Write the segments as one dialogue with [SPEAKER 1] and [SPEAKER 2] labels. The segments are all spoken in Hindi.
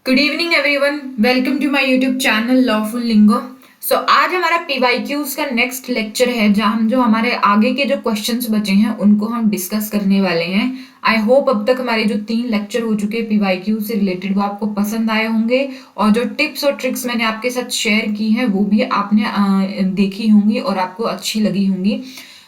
[SPEAKER 1] Good evening everyone, welcome to my YouTube channel Lawful Lingo. So आज हमारा पीवाईक्यूज का नेक्स्ट लेक्चर है जहां हम जो हमारे आगे के जो क्वेश्चंस बचे हैं उनको हम डिस्कस करने वाले हैं। आई होप अब तक हमारे जो 3 लेक्चर हो चुके हैं पीवाईक्यू से रिलेटेड वो आपको पसंद आए होंगे और जो टिप्स और ट्रिक्स मैंने आपके साथ शेयर की हैं वो भी आपने देखी होंगी और आपको अच्छी लगी होंगी।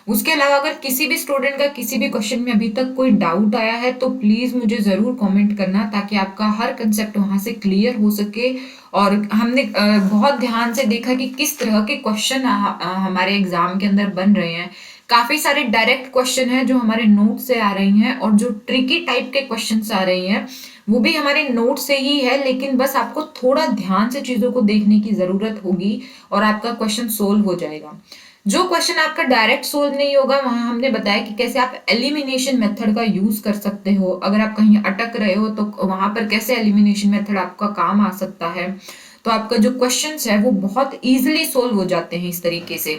[SPEAKER 1] उसके अलावा अगर किसी भी स्टूडेंट का किसी भी क्वेश्चन में अभी तक कोई डाउट आया है तो प्लीज मुझे जरूर कमेंट करना ताकि आपका हर कंसेप्ट वहां से क्लियर हो सके। और हमने बहुत ध्यान से देखा कि किस तरह के क्वेश्चन हमारे एग्जाम के अंदर बन रहे हैं। काफी सारे डायरेक्ट क्वेश्चन हैं जो हमारे नोट से आ रही हैं और जो ट्रिकी टाइप के क्वेश्चन आ रही हैं वो भी हमारे नोट से ही है, लेकिन बस आपको थोड़ा ध्यान से चीजों को देखने की जरूरत होगी और आपका क्वेश्चन सोल्व हो जाएगा। जो क्वेश्चन आपका डायरेक्ट सोल्व नहीं होगा वहां हमने बताया कि कैसे आप एलिमिनेशन मेथड का यूज कर सकते हो। अगर आप कहीं अटक रहे हो तो वहां पर कैसे एलिमिनेशन मेथड आपका काम आ सकता है। तो आपका जो क्वेश्चंस है वो बहुत इजीली सोल्व हो जाते हैं इस तरीके से।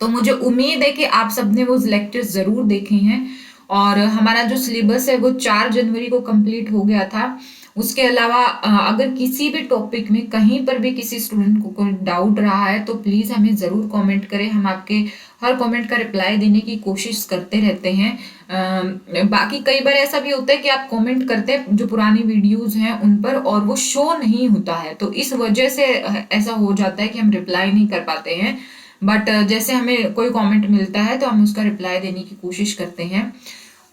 [SPEAKER 1] तो मुझे उम्मीद है कि आप सबने वो लेक्चर्स जरूर देखे हैं और हमारा जो सिलेबस है वो 4 जनवरी को कंप्लीट हो गया था। उसके अलावा अगर किसी भी टॉपिक में कहीं पर भी किसी स्टूडेंट को कोई डाउट रहा है तो प्लीज हमें जरूर कमेंट करें। हम आपके हर कमेंट का रिप्लाई देने की कोशिश करते रहते हैं। बाकी कई बार ऐसा भी होता है कि आप कमेंट करते हैं जो पुरानी वीडियोस हैं उन पर और वो शो नहीं होता है, तो इस वजह से ऐसा हो जाता है कि हम रिप्लाई नहीं कर पाते हैं। बट जैसे हमें कोई कमेंट मिलता है तो हम उसका रिप्लाई देने की कोशिश करते हैं।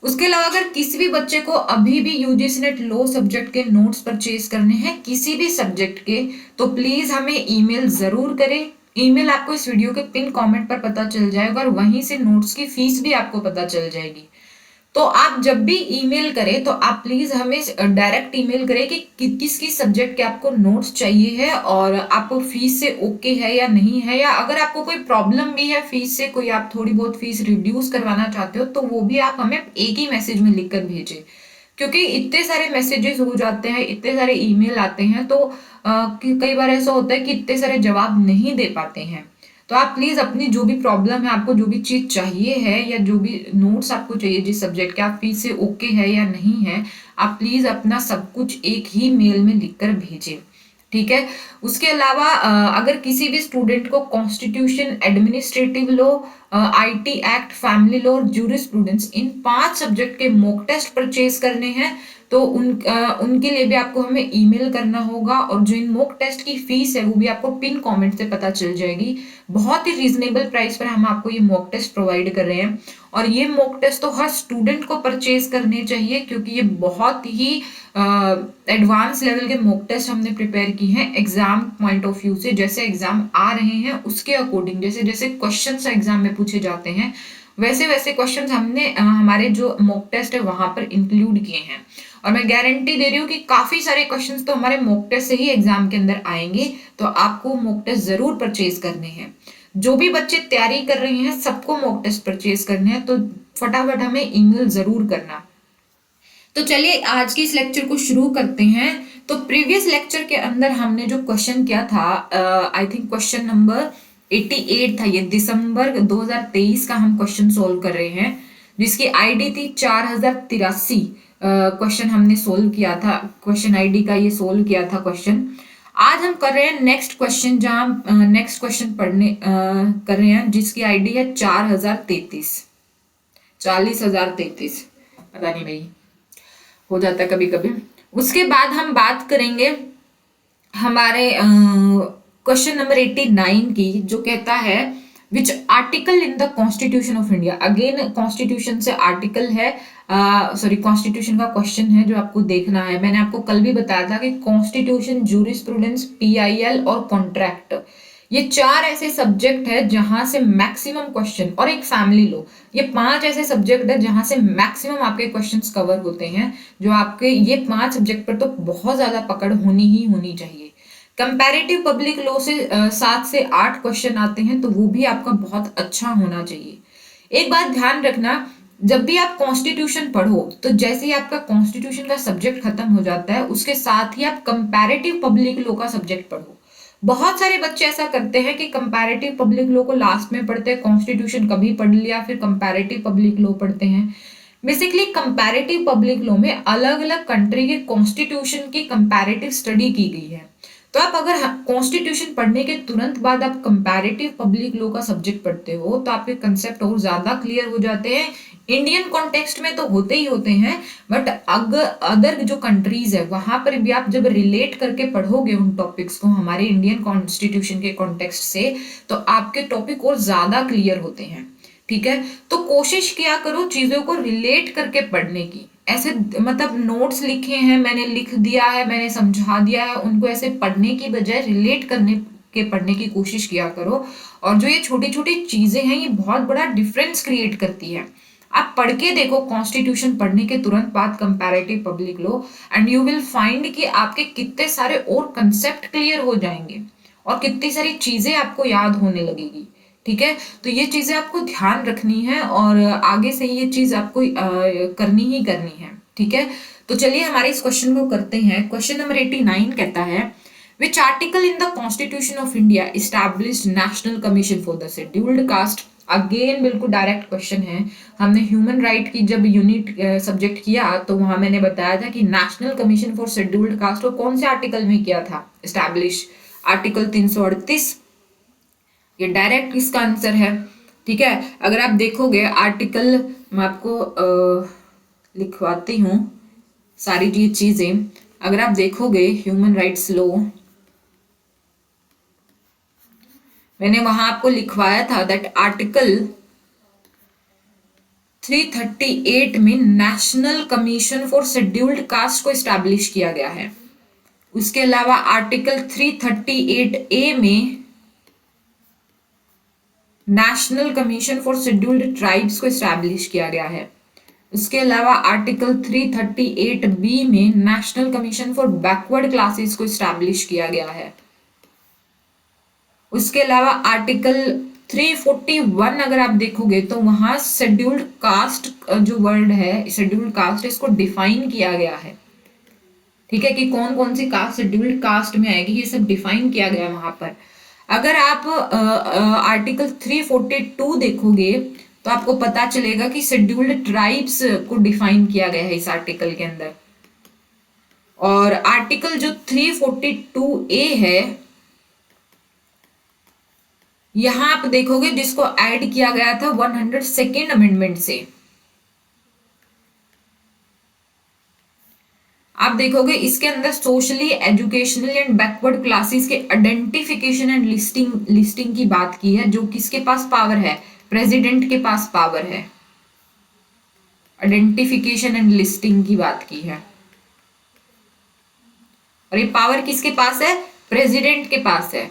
[SPEAKER 1] उसके अलावा अगर किसी भी बच्चे को अभी भी यूजीसी नेट लो सब्जेक्ट के नोट्स परचेज करने हैं किसी भी सब्जेक्ट के तो प्लीज हमें ईमेल जरूर करें। ईमेल आपको इस वीडियो के पिन कमेंट पर पता चल जाएगा और वहीं से नोट्स की फीस भी आपको पता चल जाएगी। तो आप जब भी ईमेल करें तो आप प्लीज हमें डायरेक्ट ईमेल करें कि किस किस सब्जेक्ट के आपको नोट्स चाहिए है और आपको फीस से ओके है या नहीं है, या अगर आपको कोई प्रॉब्लम भी है फीस से, कोई आप थोड़ी बहुत फीस रिड्यूस करवाना चाहते हो तो वो भी आप हमें एक ही मैसेज में लिखकर भेजें। क्योंकि इतने सारे मैसेजेस हो जाते हैं, इतने सारे ईमेल आते हैं तो कई बार ऐसा होता है कि इतने सारे जवाब नहीं दे पाते हैं। तो आप प्लीज अपनी जो भी प्रॉब्लम है, आपको जो भी चीज चाहिए है या जो भी नोट्स आपको चाहिए जिस सब्जेक्ट के, आप फीस से ओके है या नहीं है, आप प्लीज अपना सब कुछ एक ही मेल में लिखकर भेजें। ठीक है। उसके अलावा अगर किसी भी स्टूडेंट को constitution, administrative law, IT act, family law और जूरिस्प्रूडेंस इन 5 सब्जेक्ट के मॉक टेस्ट परचेज करने हैं तो उनके लिए भी आपको हमें ईमेल करना होगा और जो इन मॉक टेस्ट की फीस है वो भी आपको पिन कमेंट से पता चल जाएगी। बहुत ही रीजनेबल प्राइस पर हम आपको ये मॉक टेस्ट प्रोवाइड कर रहे हैं और ये मॉक टेस्ट तो हर स्टूडेंट को परचेज करने चाहिए क्योंकि ये बहुत ही एडवांस लेवल के मॉक टेस्ट हमने प्रिपेयर की हैं एग्जाम पॉइंट ऑफ व्यू से। जैसे एग्जाम आ रहे हैं उसके अकॉर्डिंग, जैसे जैसे क्वेश्चन एग्जाम में पूछे जाते हैं वैसे वैसे क्वेश्चन हमने हमारे जो मॉक टेस्ट है वहां पर इंक्लूड किए हैं। और मैं गारंटी दे रही हूँ कि काफी सारे क्वेश्चंस तो हमारे मॉक टेस्ट से ही एग्जाम के अंदर आएंगे, तो आपको मॉक टेस्ट जरूर परचेज करने हैं। जो भी बच्चे तैयारी कर रहे हैं सबको मॉक टेस्ट परचेज करने हैं, तो फटाफट हमें ईमेल जरूर करना। तो चलिए आज के इस लेक्चर को शुरू करते हैं। तो प्रीवियस लेक्चर के अंदर हमने जो क्वेश्चन किया था, आई थिंक क्वेश्चन नंबर 88 था, ये दिसंबर 2023 का हम क्वेश्चन सोल्व कर रहे हैं जिसकी आईडी थी 4083। क्वेश्चन हमने सोल्व किया था, क्वेश्चन आईडी का ये सोल्व किया था क्वेश्चन। आज हम कर रहे हैं नेक्स्ट क्वेश्चन, जहां नेक्स्ट क्वेश्चन पढ़ने कर रहे हैं जिसकी आईडी है 4033। 40,033, पता नहीं भाई हो जाता है कभी कभी। उसके बाद हम बात करेंगे हमारे क्वेश्चन नंबर 89 की, जो कहता है which article in the constitution of India. Again constitution से आर्टिकल है, सॉरी कॉन्स्टिट्यूशन का क्वेश्चन है जो आपको देखना है। मैंने आपको कल भी बताया था कि कॉन्स्टिट्यूशन, जूरिस्प्रूडेंस, पीआईएल और कॉन्ट्रैक्ट, ये 4 ऐसे सब्जेक्ट है जहां से मैक्सिमम क्वेश्चन, और एक फैमिली लॉ, ये 5 ऐसे सब्जेक्ट है जहां से मैक्सिमम आपके क्वेश्चंस कवर होते हैं। जो आपके ये 5 सब्जेक्ट पर तो बहुत ज्यादा पकड़ होनी ही होनी चाहिए। कंपैरेटिव पब्लिक लॉ से 7 से 8 क्वेश्चन आते हैं तो वो भी आपका बहुत अच्छा होना चाहिए। एक बात ध्यान रखना, जब भी आप कॉन्स्टिट्यूशन पढ़ो तो जैसे ही आपका कॉन्स्टिट्यूशन का सब्जेक्ट खत्म हो जाता है उसके साथ ही आप कंपैरेटिव पब्लिक लॉ का सब्जेक्ट पढ़ो। बहुत सारे बच्चे ऐसा करते हैं कि कंपैरेटिव पब्लिक लॉ को लास्ट में पढ़ते हैं, कॉन्स्टिट्यूशन कभी पढ़ लिया फिर कंपैरेटिव पब्लिक लॉ पढ़ते हैं। बेसिकली कंपैरेटिव पब्लिक लॉ में अलग अलग कंट्री के कॉन्स्टिट्यूशन की कंपैरेटिव स्टडी की गई है। तो आप अगर कॉन्स्टिट्यूशन पढ़ने के तुरंत बाद आप कंपैरेटिव पब्लिक लॉ का सब्जेक्ट पढ़ते हो तो आपके कंसेप्ट और ज्यादा क्लियर हो जाते हैं। इंडियन कॉन्टेक्स्ट में तो होते ही होते हैं, बट अगर अदर जो कंट्रीज है वहां पर भी आप जब रिलेट करके पढ़ोगे उन टॉपिक्स को हमारे इंडियन कॉन्स्टिट्यूशन के कॉन्टेक्स्ट से, तो आपके टॉपिक और ज्यादा क्लियर होते हैं। ठीक है, तो कोशिश किया करो चीजों को रिलेट करके पढ़ने की। ऐसे मतलब नोट्स लिखे हैं, मैंने लिख दिया है, मैंने समझा दिया है, उनको ऐसे पढ़ने की बजाय रिलेट करने के पढ़ने की कोशिश किया करो। और जो ये छोटी छोटी चीजें हैं ये बहुत बड़ा डिफरेंस क्रिएट करती है। आप पढ़ के देखो कॉन्स्टिट्यूशन पढ़ने के तुरंत बाद comparative public law, and you will find कि आपके कितने सारे और कंसेप्ट क्लियर हो जाएंगे और कितनी सारी चीजें आपको याद होने लगेगी। ठीक है, तो ये चीजें आपको ध्यान रखनी है और आगे से ये चीज आपको करनी ही करनी है। ठीक है, तो चलिए हमारे इस क्वेश्चन को करते हैं। क्वेश्चन नंबर 89 कहता है, which article in the constitution of India established national commission for the scheduled caste. Again बिल्कुल डायरेक्ट क्वेश्चन है। हमने ह्यूमन राइट की जब यूनिट सब्जेक्ट किया तो वहां मैंने बताया था कि national commission for scheduled caste को कौन से आर्टिकल में किया था इस्टैब्लिश, आर्टिकल 338। ये डायरेक्ट इसका आंसर है। ठीक है, अगर आप देखोगे आर्टिकल, मैं आपको लिखवाती हूँ सारी ये चीजें। अगर आप देखोगे ह्यूमन राइट्स लॉ, मैंने वहां आपको लिखवाया था दैट आर्टिकल 338 में national commission for scheduled caste को इस्टेब्लिश किया गया है। उसके अलावा आर्टिकल 338A में national commission for scheduled tribes को इस्टेब्लिश किया गया है। उसके अलावा आर्टिकल 338B में national commission for backward classes को इस्टेब्लिश किया गया है। उसके अलावा आर्टिकल 341 अगर आप देखोगे तो वहां शेड्यूल्ड कास्ट जो वर्ड है, शेड्यूल्ड कास्ट, इसको डिफाइन किया गया है। ठीक है, कि कौन कौन सी कास्ट शेड्यूल्ड कास्ट में आएगी, ये सब डिफाइन किया गया है वहां पर। अगर आप आर्टिकल 342 देखोगे तो आपको पता चलेगा कि शेड्यूल्ड ट्राइब्स को डिफाइन किया गया है इस आर्टिकल के अंदर। और आर्टिकल जो 342A है, यहां आप देखोगे जिसको ऐड किया गया था 102nd अमेंडमेंट से। आप देखोगे इसके अंदर socially, educational and backward classes के आइडेंटिफिकेशन एंड लिस्टिंग की बात की है। जो किसके पास पावर है, प्रेसिडेंट के पास पावर है। आइडेंटिफिकेशन एंड लिस्टिंग की बात की है, और ये पावर किसके पास है, प्रेसिडेंट के पास है।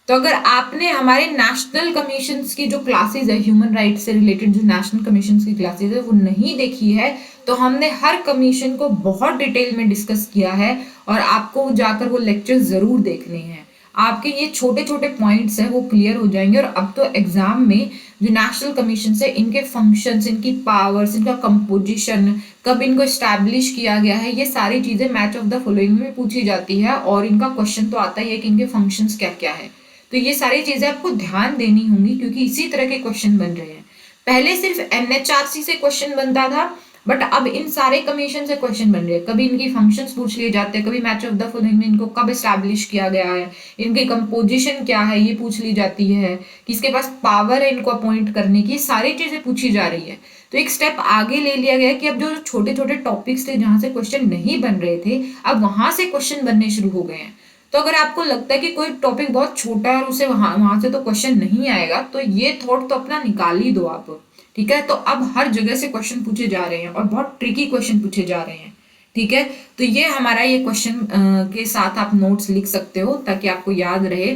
[SPEAKER 1] तो अगर आपने हमारे नेशनल कमीशंस की जो क्लासेस है, ह्यूमन राइट्स से रिलेटेड जो नेशनल कमीशंस की क्लासेस है वो नहीं देखी है, तो हमने हर कमीशन को बहुत डिटेल में डिस्कस किया है और आपको जाकर वो लेक्चर जरूर देखने हैं। आपके ये छोटे छोटे पॉइंट्स हैं वो क्लियर हो जाएंगे। और अब तो एग्जाम में जो नेशनल कमीशन है, इनके फंक्शंस, इनकी पावर्स, इनका कंपोजिशन, कब इनको स्टैब्लिश किया गया है, ये सारी चीजें मैच ऑफ द फॉलोइंग में पूछी जाती है। और इनका क्वेश्चन तो आता ही है कि इनके फंक्शंस क्या क्या है। तो ये सारी चीजें आपको ध्यान देनी होंगी क्योंकि इसी तरह के क्वेश्चन बन रहे हैं। पहले सिर्फ NHRC से क्वेश्चन बनता था, बट अब इन सारे कमीशन से क्वेश्चन बन रहे हैं। कभी इनकी फंक्शंस पूछ लिए जाते हैं, कभी मैच ऑफ द फॉलोइंग में इनको कब एस्टैब्लिश किया गया है, इनकी कंपोजिशन क्या है ये पूछ ली जाती है, किसके पास पावर है इनको अपॉइंट करने की, सारी चीजें पूछी जा रही है। तो एक स्टेप आगे ले लिया गया कि अब जो छोटे छोटे टॉपिक्स थे जहां से क्वेश्चन नहीं बन रहे थे, अब वहां से क्वेश्चन बनने शुरू हो गए हैं। तो अगर आपको लगता है कि कोई टॉपिक बहुत छोटा है और उसे वहां से तो क्वेश्चन नहीं आएगा, तो ये थॉट तो अपना निकाल ही दो आप। ठीक है, तो अब हर जगह से क्वेश्चन पूछे जा रहे हैं और बहुत ट्रिकी क्वेश्चन पूछे जा रहे हैं। ठीक है, तो ये हमारा ये क्वेश्चन के साथ आप नोट्स लिख सकते हो ताकि आपको याद रहे।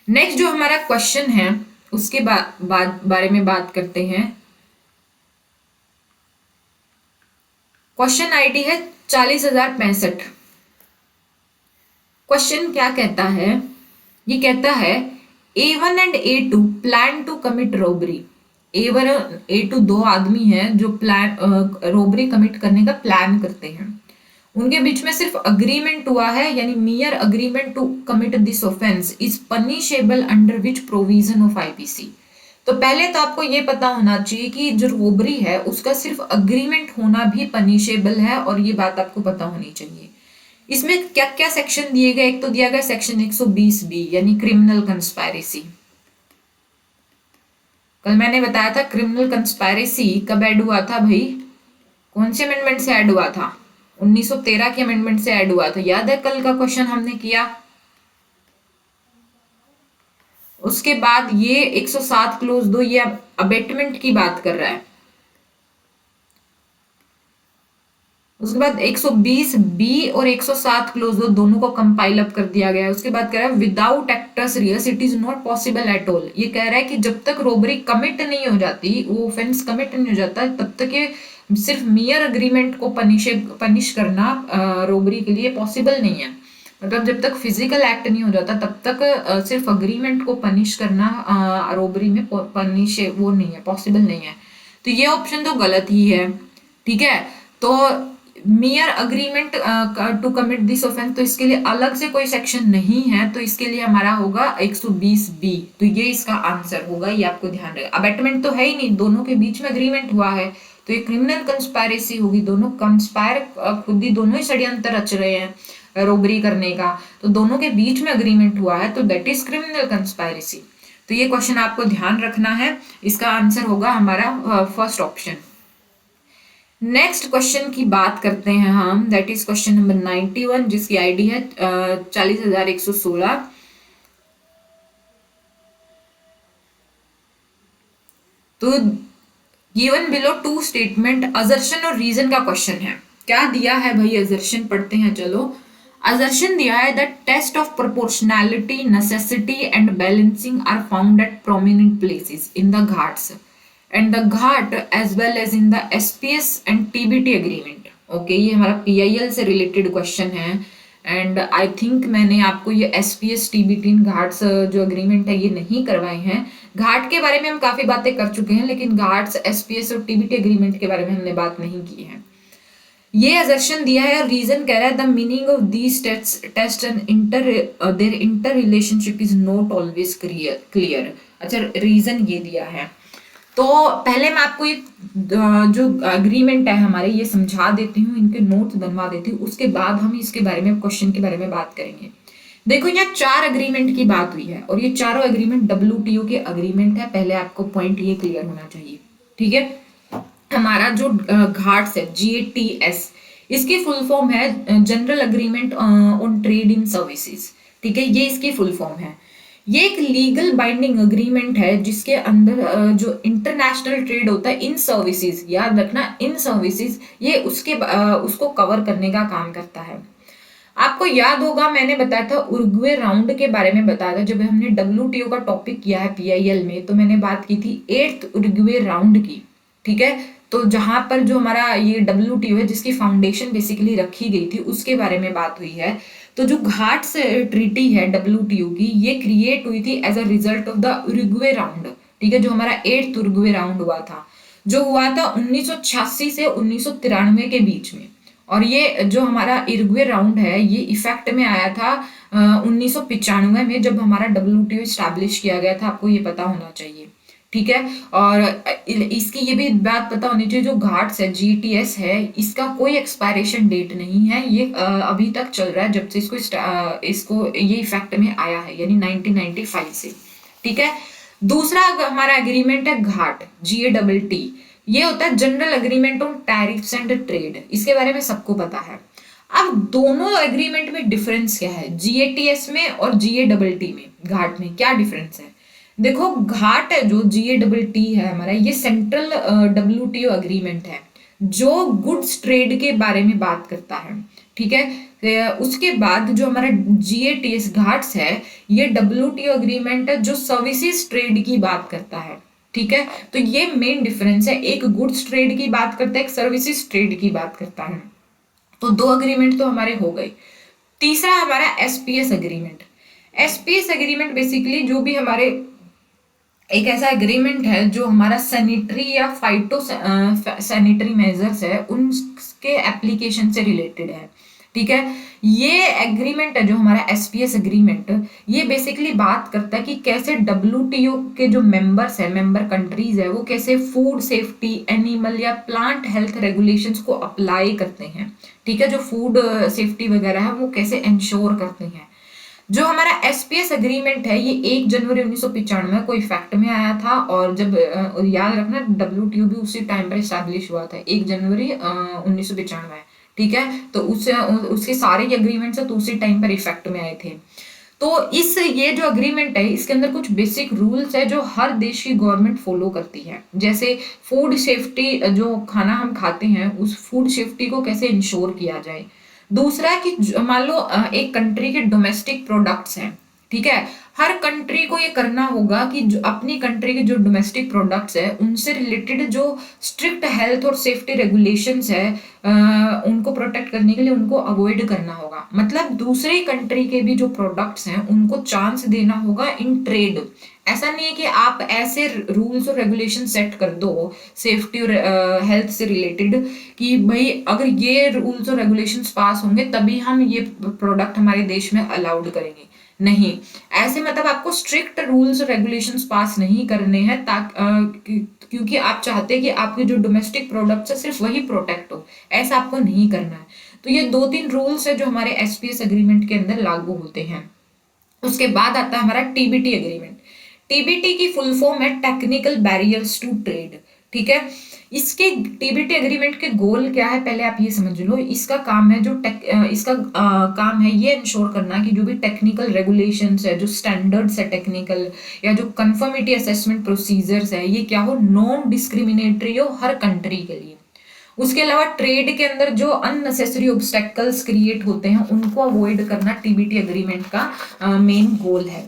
[SPEAKER 1] नेक्स्ट जो हमारा क्वेश्चन है उसके बारे में बात करते हैं। क्वेश्चन आईडी है 40,065। क्वेश्चन क्या कहता है, ये कहता है A1 and A2 plan to commit robbery. A1 और A2 दो आदमी हैं जो प्लान रॉबरी कमिट करने का प्लान करते हैं। उनके बीच में सिर्फ अग्रीमेंट हुआ है, यानी mere agreement to commit this offence is punishable under which provision of IPC। तो पहले तो आपको ये पता होना चाहिए कि जो रोबरी है उसका सिर्फ अग्रीमेंट होना भी पनिशेबल है, और ये बात आपको पता होनी चाहिए। इसमें क्या क्या सेक्शन दिए गए, एक तो दिया गया सेक्शन 120 बी यानी क्रिमिनल कंस्पायरेसी। कल मैंने बताया था क्रिमिनल कंस्पायरेसी कब ऐड हुआ था भाई, कौन से अमेंडमेंट से ऐड हुआ था, 1913 के अमेंडमेंट से ऐड हुआ था, याद है कल का क्वेश्चन हमने किया। उसके बाद ये 107 क्लोज 2 ये अबेटमेंट की बात कर रहा है। उसके बाद 120 बी और 107 क्लोज दो दोनों को कंपाइल अप कर दिया गया है। उसके बाद कह रहा है without actus reus it is not possible at all. ये कह रहा है कि जब तक रोबरी कमिट नहीं हो जाती, वो ऑफेंस कमिट नहीं हो जाता, तब तक ये सिर्फ मियर अग्रीमेंट को पनिश करना रोबरी के लिए पॉसिबल नहीं है। मतलब जब तक फिजिकल एक्ट नहीं हो जाता तब तक सिर्फ अग्रीमेंट को पनिश करना रोबरी में पनिश वो नहीं है, पॉसिबल नहीं है। तो ये ऑप्शन तो गलत ही है, ठीक है। तो mere agreement to commit this offence, तो इसके लिए अलग से कोई सेक्शन नहीं है, तो इसके लिए हमारा होगा 120 बी। तो ये इसका आंसर होगा, ये आपको ध्यान रखेगा। अबेटमेंट तो है ही नहीं, दोनों के बीच में अग्रीमेंट हुआ है, तो ये क्रिमिनल कंस्पायरेसी होगी। दोनों कंस्पायर खुद ही दोनों ही षड्यंत्र रच रहे हैं रोबरी करने का, तो दोनों के बीच में अग्रीमेंट हुआ है, तो दैट इज क्रिमिनल कंस्पायरेसी। तो ये क्वेश्चन आपको ध्यान रखना है, इसका आंसर होगा हमारा फर्स्ट ऑप्शन। नेक्स्ट क्वेश्चन की बात करते हैं हम, दैट इज क्वेश्चन नंबर 91 जिसकी आईडी है 40,116। तो given below two statement, assertion और रीजन का क्वेश्चन है। क्या दिया है भाई, असर्शन पढ़ते हैं चलो। असर्शन दिया है that test of proportionality, necessity and balancing are found at prominent places in the घाट्स and the Ghat as well as in the SPS and TBT agreement। Okay ये हमारा PIL से रिलेटेड क्वेश्चन है, एंड आई थिंक मैंने आपको ये SPS TBT घाट्स जो अग्रीमेंट है ये नहीं करवाए हैं। घाट के बारे में हम काफी बातें कर चुके हैं, लेकिन घाट्स SPS और TBT एग्रीमेंट के बारे में हमने बात नहीं की है। ये असर्शन दिया है और रीजन कह रहा है the meaning of these test and their inter relationship is not always clear. अच्छा रीजन ये दिया है, तो पहले मैं आपको ये जो अग्रीमेंट है हमारे ये समझा देती हूँ, इनके नोट्स बनवा देती हूँ, उसके बाद हम इसके बारे में क्वेश्चन के बारे में बात करेंगे। देखो यहाँ 4 अग्रीमेंट की बात हुई है और ये चारों अग्रीमेंट WTO के अग्रीमेंट है। पहले आपको पॉइंट ये क्लियर होना चाहिए, ठीक है। हमारा जो घाट्स है GATS, इसकी फुल फॉर्म है general agreement on trade in services, ठीक है, ये इसकी फुल फॉर्म है। ये एक लीगल बाइंडिंग अग्रीमेंट है जिसके अंदर जो इंटरनेशनल ट्रेड होता है इन सर्विसेज, याद रखना इन सर्विसेज, ये उसको कवर करने का काम करता है। आपको याद होगा मैंने बताया था उरुग्वे राउंड के बारे में बताया था, जब हमने WTO का टॉपिक किया है PIL में, तो मैंने बात की थी 8th उरुग्वे राउंड की, ठीक है। तो जहां पर जो हमारा ये WTO है जिसकी फाउंडेशन बेसिकली रखी गई थी उसके बारे में बात हुई है। तो जो घाट्स ट्रीटी है WTO की, ये क्रिएट हुई थी as a result of the Uruguay round, ठीक है, जो हमारा 8th उरुग्वे राउंड हुआ था, जो हुआ था 1986 से 1993 के बीच में। और ये जो हमारा उरुग्वे राउंड है ये इफेक्ट में आया था 1995 में, जब हमारा WTO स्टैब्लिश किया गया था, आपको ये पता होना चाहिए, ठीक है। और इसकी ये भी बात पता होनी चाहिए, जो घाट्स है GATS है, इसका कोई एक्सपायरेशन डेट नहीं है, ये अभी तक चल रहा है जब से इसको ये इफेक्ट में आया है, यानी 1995 से, ठीक है। दूसरा हमारा एग्रीमेंट है घाट GATT, ये होता है general agreement on tariffs and trade, इसके बारे में सबको पता है। अब दोनों एग्रीमेंट में डिफरेंस क्या है, GATS में और GATT में, घाट में क्या डिफरेंस है। देखो घाट है जो GATT है हमारा, ये सेंट्रल WTO एग्रीमेंट है जो गुड्स ट्रेड के बारे में बात करता है, ठीक है। उसके बाद जो हमारा GATS घाट्स है ये WTO एग्रीमेंट है जो सर्विसेज ट्रेड की बात करता है, ठीक है। तो ये मेन डिफरेंस है, एक गुड्स ट्रेड की बात करता है, एक सर्विसेज ट्रेड की बात करता है। तो 2 एग्रीमेंट तो हमारे हो गए। तीसरा हमारा SPS agreement. SPS agreement basically जो भी हमारे एक ऐसा एग्रीमेंट है जो हमारा सैनिटरी या फाइटो सैनिटरी मेजर्स है उनके एप्लीकेशन से रिलेटेड है, ठीक है। ये एग्रीमेंट है जो हमारा एसपीएस एग्रीमेंट, ये बेसिकली बात करता है कि कैसे डब्ल्यूटीओ के जो मेंबर्स है, मेंबर कंट्रीज है, वो कैसे फूड सेफ्टी, एनिमल या प्लांट हेल्थ रेगुलेशंस को अप्लाई करते हैं। ठीक है, जो फूड सेफ्टी वगैरह है वो कैसे इंश्योर करते हैं। जो हमारा एसपीएस एग्रीमेंट है ये 1 जनवरी 1995 को इफेक्ट में आया था, और जब याद रखना डब्ल्यूटीओ भी उसी टाइम पर इस्टेब्लिश हुआ था, 1 जनवरी 1995। ठीक है, तो उससे उसके सारे एग्रीमेंट्स है तो उसी टाइम पर इफेक्ट में आए थे। तो इस ये जो अग्रीमेंट है इसके अंदर कुछ बेसिक रूल्स है जो हर देश की गवर्नमेंट फॉलो करती है, जैसे फूड सेफ्टी, जो खाना हम खाते हैं उस फूड सेफ्टी को कैसे इंश्योर किया जाए। दूसरा है कि मान लो एक कंट्री के डोमेस्टिक प्रोडक्ट्स हैं, ठीक है, हर कंट्री को ये करना होगा कि जो अपनी कंट्री के जो डोमेस्टिक प्रोडक्ट्स है उनसे रिलेटेड जो स्ट्रिक्ट हेल्थ और सेफ्टी रेगुलेशंस है उनको प्रोटेक्ट करने के लिए उनको अवॉइड करना होगा। मतलब दूसरी कंट्री के भी जो प्रोडक्ट्स हैं उनको चांस देना होगा इन ट्रेड। ऐसा नहीं है कि आप ऐसे रूल्स और रेगुलेशन सेट कर दो सेफ्टी और हेल्थ से रिलेटेड कि भाई अगर ये रूल्स और रेगुलेशंस पास होंगे तभी हम ये प्रोडक्ट हमारे देश में अलाउड करेंगे। नहीं, ऐसे मतलब आपको स्ट्रिक्ट रूल्स और रेगुलेशंस पास नहीं करने हैं क्योंकि आप चाहते हैं कि आपके जो डोमेस्टिक प्रोडक्ट्स है सिर्फ वही प्रोटेक्ट हो, ऐसा आपको नहीं करना है। तो ये 2-3 रूल्स है जो हमारे एसपीएस एग्रीमेंट के अंदर लागू होते हैं। उसके बाद आता है हमारा टीबीटी एग्रीमेंट। टीबीटी की फुल फॉर्म है टेक्निकल बैरियर्स टू ट्रेड। ठीक है, इसके टीबीटी एग्रीमेंट के गोल क्या है पहले आप ये समझ लो। इसका काम है इसका काम है ये इंश्योर करना कि जो भी टेक्निकल रेगुलेशंस है, जो स्टैंडर्ड्स है टेक्निकल, या जो कंफर्मिटी असेसमेंट प्रोसीजर्स है, ये क्या हो, नॉन डिस्क्रिमिनेटरी हो हर कंट्री के लिए। उसके अलावा ट्रेड के अंदर जो अननेसेसरी ऑब्स्टेकल्स क्रिएट होते हैं उनको अवॉइड करना टीबीटी एग्रीमेंट का मेन गोल है।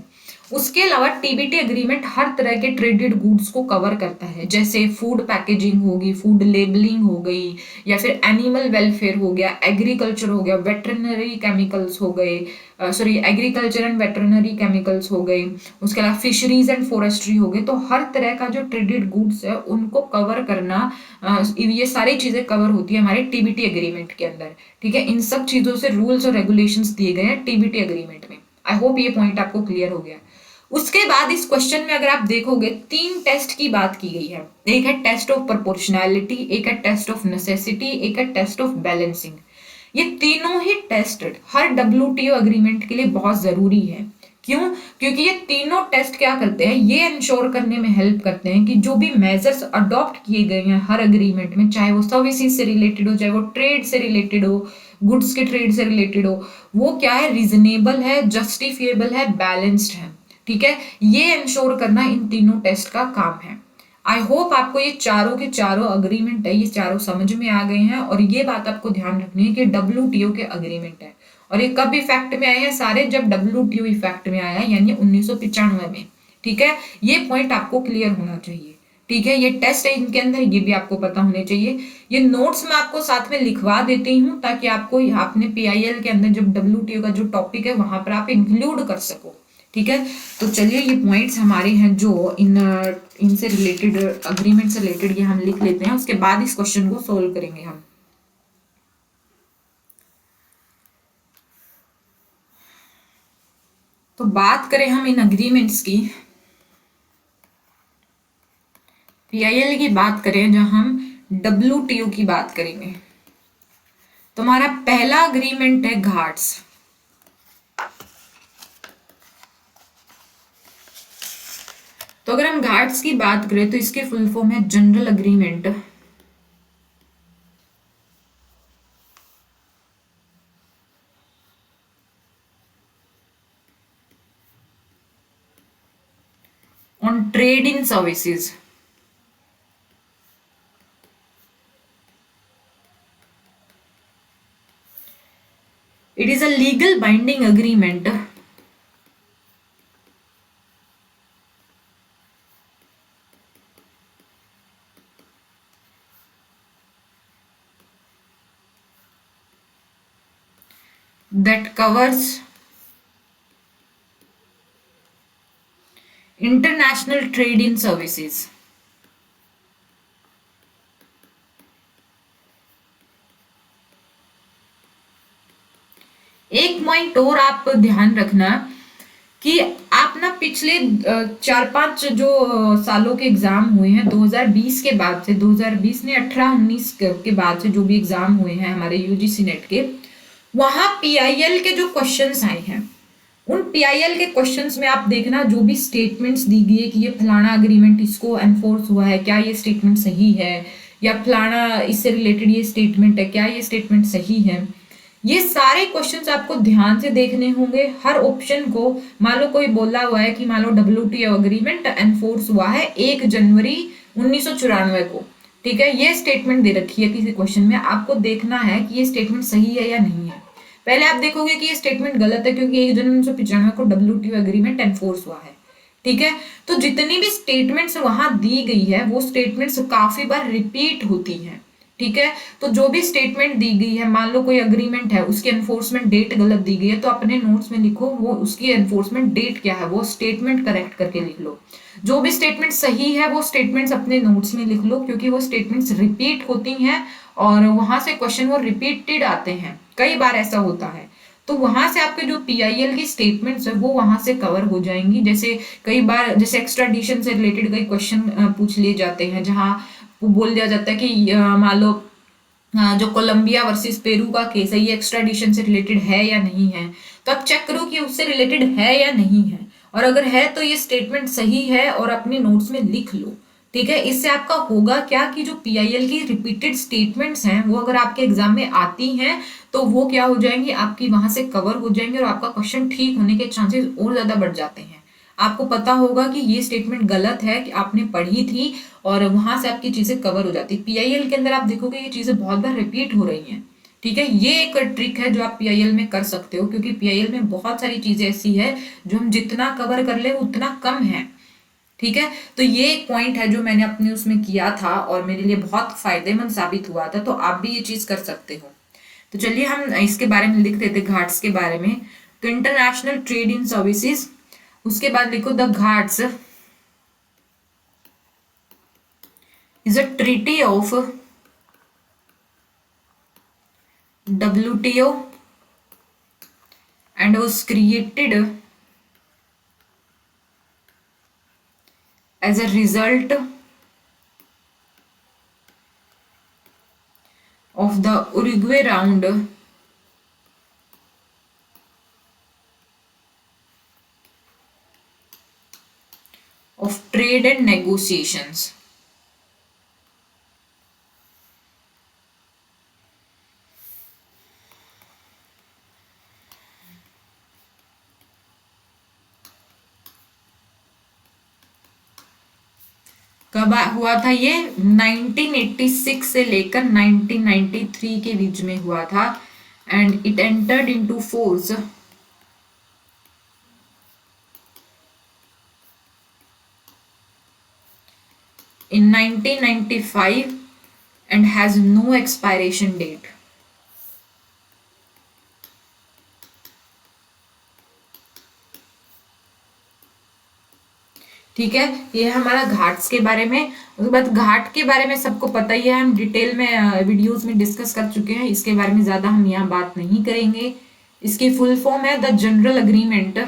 [SPEAKER 1] उसके अलावा टीबीटी एग्रीमेंट हर तरह के ट्रेडेड गुड्स को कवर करता है, जैसे फूड पैकेजिंग होगी, फूड लेबलिंग हो गई, या फिर एनिमल वेलफेयर हो गया, एग्रीकल्चर हो गया, वेटरनरी केमिकल्स हो गए, sorry agriculture and veterinary chemicals हो गए, उसके अलावा फिशरीज एंड फॉरेस्ट्री हो गए। तो हर तरह का जो ट्रेडेड गुड्स है उनको कवर करना, ये सारी चीजें कवर होती है हमारे टीबीटी एग्रीमेंट के अंदर। ठीक है, इन सब चीजों से रूल्स और रेगुलेशंस दिए गए हैं टीबीटी एग्रीमेंट में। आई होप ये पॉइंट आपको क्लियर हो गया। उसके बाद इस क्वेश्चन में अगर आप देखोगे 3 टेस्ट की बात की गई है। एक है टेस्ट ऑफ प्रोपोर्शनैलिटी, एक है टेस्ट ऑफ नेसेसिटी, एक है टेस्ट ऑफ बैलेंसिंग। ये तीनों ही टेस्ट हर डब्ल्यूटीओ एग्रीमेंट के लिए बहुत जरूरी है। क्यों? क्योंकि ये तीनों टेस्ट क्या करते हैं, ये इंश्योर करने में हेल्प करते हैं कि जो भी मेजर्स अडॉप्ट किए गए हैं हर एग्रीमेंट में, चाहे वो सर्विसेज से रिलेटेड हो, चाहे वो ट्रेड से रिलेटेड हो, गुड्स के ट्रेड से रिलेटेड हो, वो क्या है, रीजनेबल है, जस्टिफिएबल है, बैलेंस्ड है। ठीक है, ये इंश्योर करना इन तीनों टेस्ट का काम है। आई होप आपको ये चारों के चारों अग्रीमेंट है ये चारों समझ में आ गए हैं, और ये बात आपको ध्यान रखनी है कि डब्ल्यूटीओ के अग्रीमेंट है, और ये कब इफेक्ट में आए हैं सारे, जब डब्ल्यूटीओ इफेक्ट में आया यानी 1995 में। ठीक है, ये पॉइंट आपको क्लियर होना चाहिए। ठीक है, ये टेस्ट है इनके अंदर, ये भी आपको पता होने चाहिए। ये नोट्स मैं आपको साथ में लिखवा देती हूँ ताकि आपको अपने पीआईएल के अंदर जब डब्ल्यूटीओ का जो टॉपिक है वहां पर आप इंक्लूड कर सको। ठीक है, तो चलिए ये पॉइंट्स हमारे हैं जो इनसे रिलेटेड, अग्रीमेंट से रिलेटेड, ये हम लिख लेते हैं। उसके बाद इस क्वेश्चन को सोल्व करेंगे हम। तो बात करें हम इन अग्रीमेंट्स की, पीआईएल की बात करें, जहां हम डब्ल्यूटीओ की बात करेंगे। तो हमारा पहला अग्रीमेंट है घाट्स। तो अगर हम घाट्स की बात करें तो इसके फुल फॉर्म है general agreement on trade in services. It is a legal binding agreement that covers international trade in services. Point और आप ध्यान रखना कि आप ना पिछले 4-5 जो सालों के एग्जाम हुए हैं 2020 के बाद से, 2020 ने 18-19 के बाद से जो भी एग्जाम हुए हैं हमारे यूजीसी नेट के, वहां पीआईएल के जो क्वेश्चंस आए हैं, उन पीआईएल के क्वेश्चंस में आप देखना जो भी स्टेटमेंट्स दी गई है कि ये फलाना अग्रीमेंट इसको एनफोर्स हुआ है, क्या ये स्टेटमेंट सही है, या फलाना इससे रिलेटेड ये स्टेटमेंट है, क्या ये स्टेटमेंट सही है, ये सारे क्वेश्चंस आपको ध्यान से देखने होंगे। हर ऑप्शन को, मान लो कोई बोला हुआ है कि मान लो डब्ल्यूटीओ अग्रीमेंट एनफोर्स हुआ है 1 जनवरी 1994 को, ठीक है, ये स्टेटमेंट दे रखी है किसी क्वेश्चन में, आपको देखना है कि ये स्टेटमेंट सही है या नहीं है। पहले आप देखोगे कि ये स्टेटमेंट गलत है क्योंकि 1 जनवरी 1995 को डब्ल्यूटीओ एग्रीमेंट एनफोर्स हुआ है, ठीक है। तो जितनी भी स्टेटमेंट्स वहां दी गई है वो स्टेटमेंट्स काफी बार रिपीट होती हैं, ठीक है। तो जो भी स्टेटमेंट दी गई है, मान लो कोई अग्रीमेंट है उसकी एनफोर्समेंट डेट गलत दी गई है, तो अपने नोट्स में लिखो वो उसकी एनफोर्समेंट डेट क्या है, वो स्टेटमेंट करेक्ट करके लिख लो। जो भी स्टेटमेंट सही है वो स्टेटमेंट्स अपने नोट्स में लिख लो, क्योंकि वो स्टेटमेंट्स रिपीट होती हैं और वहां से क्वेश्चन वो रिपीटेड आते हैं, कई बार ऐसा होता है। तो वहां से आपके जो पीआईएल की स्टेटमेंट्स है वो वहां से कवर हो जाएंगी। जैसे कई बार जैसे एक्स्ट्राडिशन से रिलेटेड कई क्वेश्चन पूछ लिए जाते हैं, जहां वो बोल दिया जाता है कि मान लो जो कोलंबिया वर्सेस पेरू का केस है ये एक्स्ट्राडिशन से रिलेटेड है या नहीं है, तो आप चेक करो कि उससे रिलेटेड है या नहीं है, और अगर है तो ये स्टेटमेंट सही है और अपने नोट्स में लिख लो, ठीक है। इससे आपका होगा क्या कि जो पीआईएल की रिपीटेड स्टेटमेंट्स हैं वो अगर आपके एग्जाम में आती हैं तो वो क्या हो जाएंगी, आपकी वहां से कवर हो जाएंगे और आपका क्वेश्चन ठीक होने के चांसेस और ज्यादा बढ़ जाते हैं। आपको पता होगा कि ये स्टेटमेंट गलत है कि आपने पढ़ी थी और वहां से आपकी चीजें कवर हो जाती है। पीआईएल के अंदर आप देखोगे ये चीजें बहुत बार रिपीट हो रही हैं, ठीक है। ये एक ट्रिक है जो आप पीआईएल में कर सकते हो, क्योंकि पीआईएल में बहुत सारी चीजें ऐसी है जो हम जितना कवर कर ले उतना कम है, ठीक है। तो ये एक पॉइंट है जो मैंने अपने उसमें किया था और मेरे लिए बहुत फायदेमंद साबित हुआ था, तो आप भी ये चीज कर सकते हो। तो चलिए हम इसके बारे में लिख देते घाट्स के बारे में। तो इंटरनेशनल ट्रेड इन सर्विसेज, उसके बाद लिखो the Ghats is a treaty of WTO and was created as a result of the Uruguay round of trade and negotiations. कब हुआ था ये? 1986 से लेकर 1993 के बीच में हुआ था, and it entered into force in 1995 and has no expiration date. ठीक है, ये हमारा घाट्स के बारे में। उसके बाद घाट के बारे में सबको पता ही है, हम डिटेल में वीडियोस में डिस्कस कर चुके हैं, इसके बारे में ज्यादा हम यहाँ बात नहीं करेंगे। इसकी फुल फॉर्म है the general agreement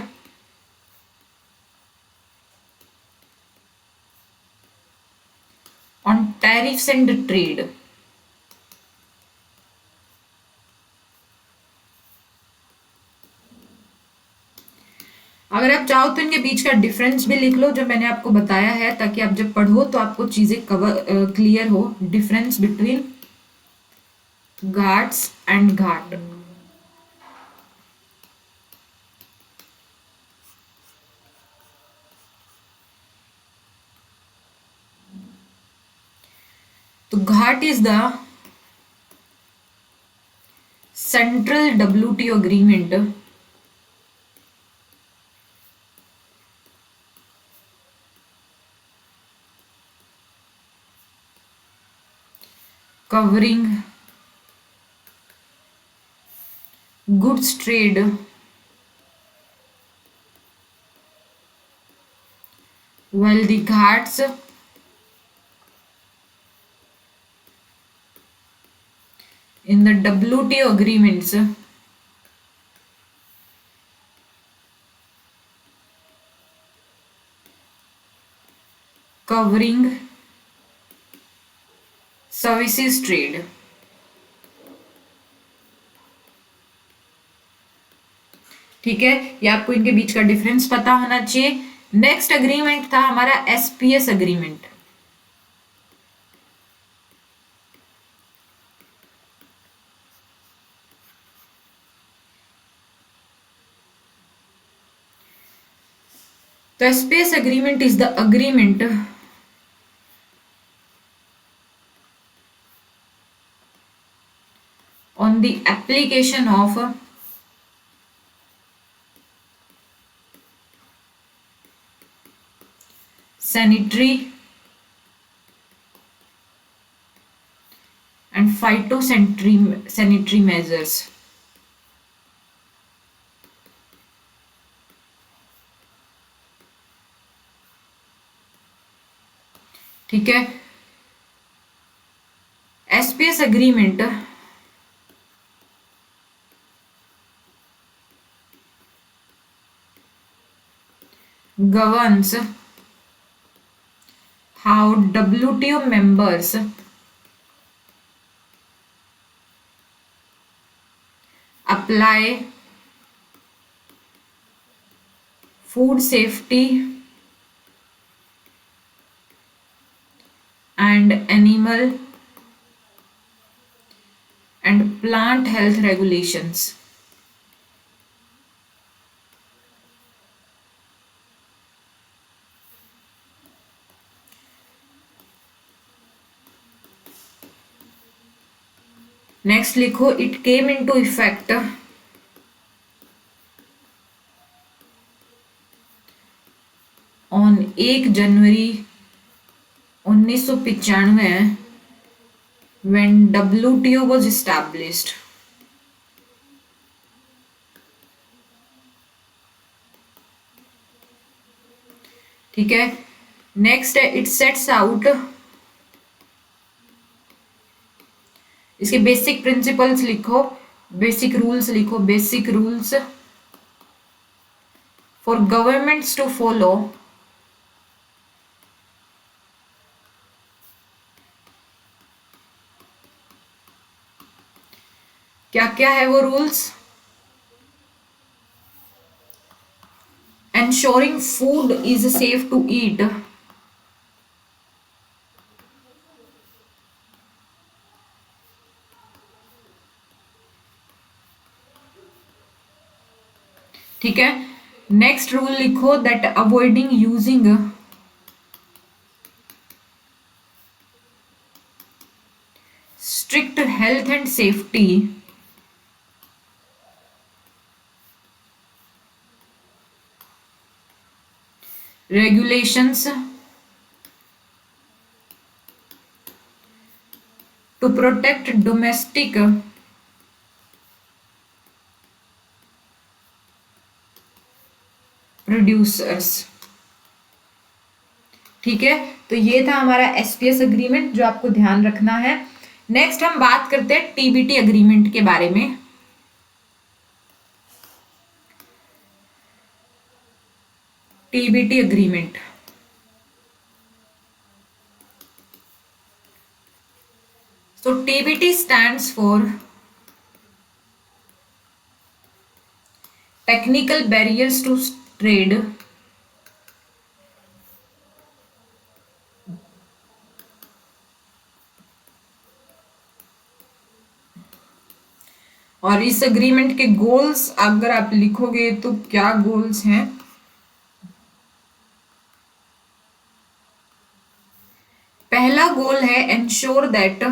[SPEAKER 1] on tariffs and trade. अगर आप चाहो तो इनके बीच का डिफरेंस भी लिख लो जो मैंने आपको बताया है, ताकि आप जब पढ़ो तो आपको चीजें कवर क्लियर हो। Difference between GATS and GATT. तो GATT is the central WTO agreement covering goods trade while the Ghats in the WTO agreements covering services trade. ठीक है, ये आपको इनके बीच का डिफरेंस पता होना चाहिए। नेक्स्ट अग्रीमेंट था हमारा एसपीएस अग्रीमेंट। तो SPS agreement is the agreement on the application of sanitary and phytosanitary measures। ठीक है, SPS agreement governs how WTO members apply food safety and animal and plant health regulations। Next लिखो, it came into effect on 1 January 1995 when WTO was established। ठीक है, नेक्स्ट है इट सेट्स आउट, इसके बेसिक प्रिंसिपल्स लिखो, बेसिक रूल्स लिखो, basic rules for governments to follow. क्या क्या है वो rules? ensuring food is safe to eat, ठीक है। नेक्स्ट रूल लिखो, that avoiding using strict health and safety regulations to protect domestic producers। ठीक है, तो ये था हमारा एसपीएस अग्रीमेंट जो आपको ध्यान रखना है। नेक्स्ट हम बात करते हैं टीबीटी अग्रीमेंट के बारे में। TBT agreement, so TBT stands for technical barriers to trade, और इस अग्रीमेंट के गोल्स अगर आप लिखोगे तो क्या गोल्स हैं? पहला गोल है ensure that